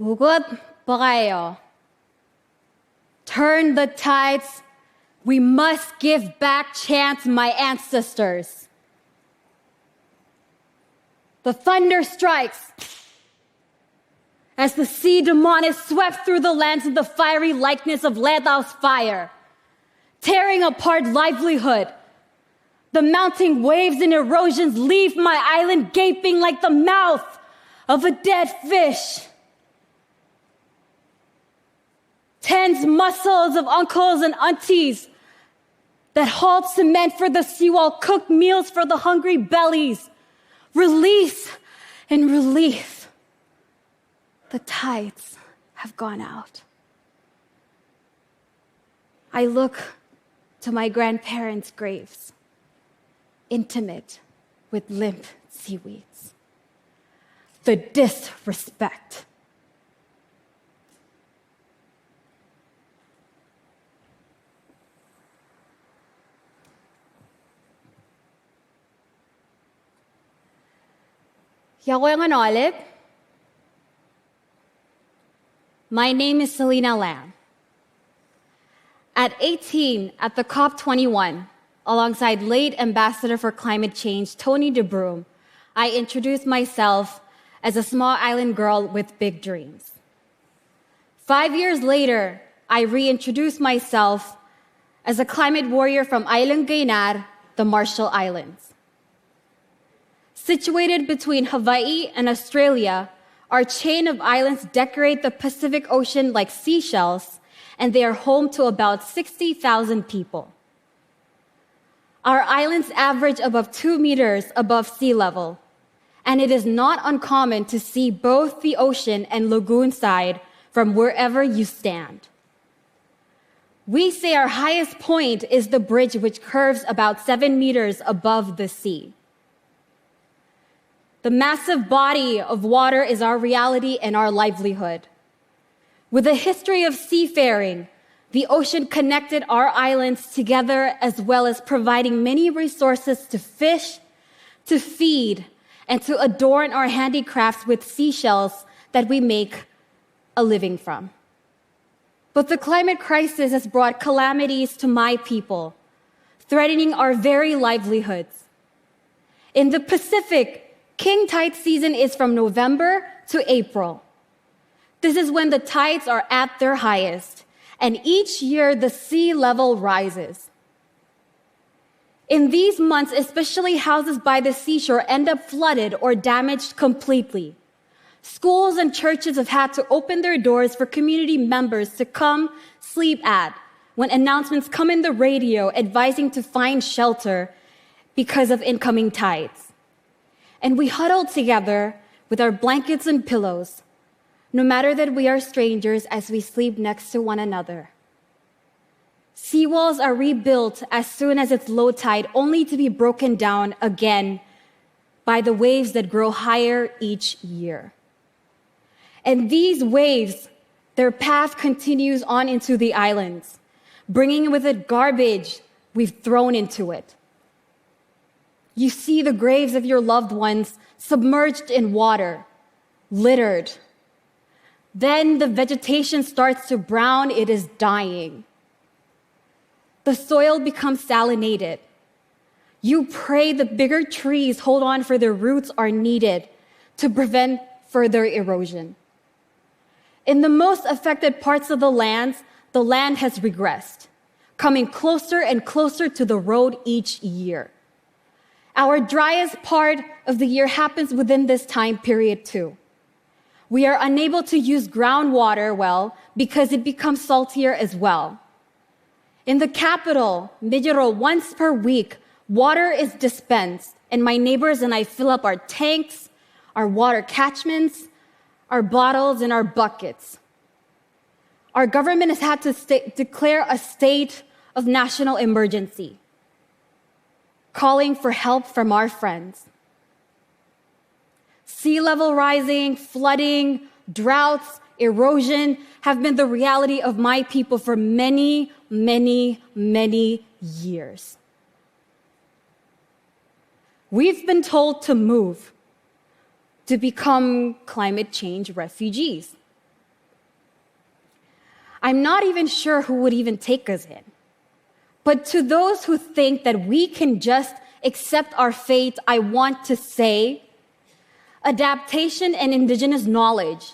Hugot pa kayo. Turn the tides. We must give back chance, my ancestors. The thunder strikes as the sea demon is swept through the lands in the fiery likeness of Letao's fire, tearing apart livelihood. The mounting waves and erosions leave my island gaping like the mouth of a dead fish. Tense muscles of uncles and aunties that hauled cement for the seawall, cooked meals for the hungry bellies. Release and relief. The tides have gone out. I look to my grandparents' graves, intimate with limp seaweeds. The disrespect. Olive. My name is Selena Lam. At 18, at the COP21, alongside late Ambassador for Climate Change, Tony DeBroom, I introduced myself as a small island girl with big dreams. 5 years later, I reintroduced myself as a climate warrior from Island Gaynar, the Marshall Islands. Situated between Hawaii and Australia, our chain of islands decorate the Pacific Ocean like seashells, and they are home to about 60,000 people. Our islands average above 2 meters above sea level, and it is not uncommon to see both the ocean and lagoon side from wherever you stand. We say our highest point is the bridge, which curves about 7 meters above the sea. The massive body of water is our reality and our livelihood. With a history of seafaring, the ocean connected our islands together, as well as providing many resources to fish, to feed, and to adorn our handicrafts with seashells that we make a living from. But the climate crisis has brought calamities to my people, threatening our very livelihoods. In the Pacific, king tide season is from November to April. This is when the tides are at their highest, and each year the sea level rises. In these months, especially houses by the seashore end up flooded or damaged completely. Schools and churches have had to open their doors for community members to come sleep at when announcements come in the radio advising to find shelter because of incoming tides. And we huddle together with our blankets and pillows, no matter that we are strangers, as we sleep next to one another. Seawalls are rebuilt as soon as it's low tide, only to be broken down again by the waves that grow higher each year. And these waves, their path continues on into the islands, bringing with it garbage we've thrown into it. You see the graves of your loved ones submerged in water, littered. Then the vegetation starts to brown, it is dying. The soil becomes salinated. You pray the bigger trees hold on, for their roots are needed to prevent further erosion. In the most affected parts of the land has regressed, coming closer and closer to the road each year. Our driest part of the year happens within this time period too. We are unable to use groundwater well because it becomes saltier as well. In the capital, Mijero, once per week, water is dispensed, and my neighbors and I fill up our tanks, our water catchments, our bottles, and our buckets. Our government has had to declare a state of national emergency, calling for help from our friends. Sea level rising, flooding, droughts, erosion have been the reality of my people for many, many, many years. We've been told to move, to become climate change refugees. I'm not even sure who would even take us in. But to those who think that we can just accept our fate, I want to say, adaptation and indigenous knowledge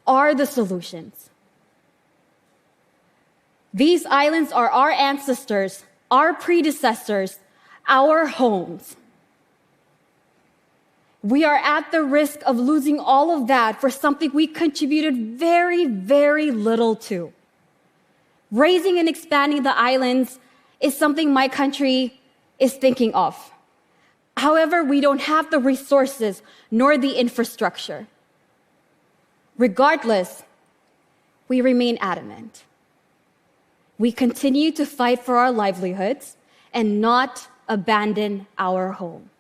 are the solutions. These islands are our ancestors, our predecessors, our homes. We are at the risk of losing all of that for something we contributed very, very little to. Raising and expanding the islands is something my country is thinking of. However, we don't have the resources nor the infrastructure. Regardless, we remain adamant. We continue to fight for our livelihoods and not abandon our home.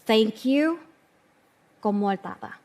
Thank you. Como el Tata.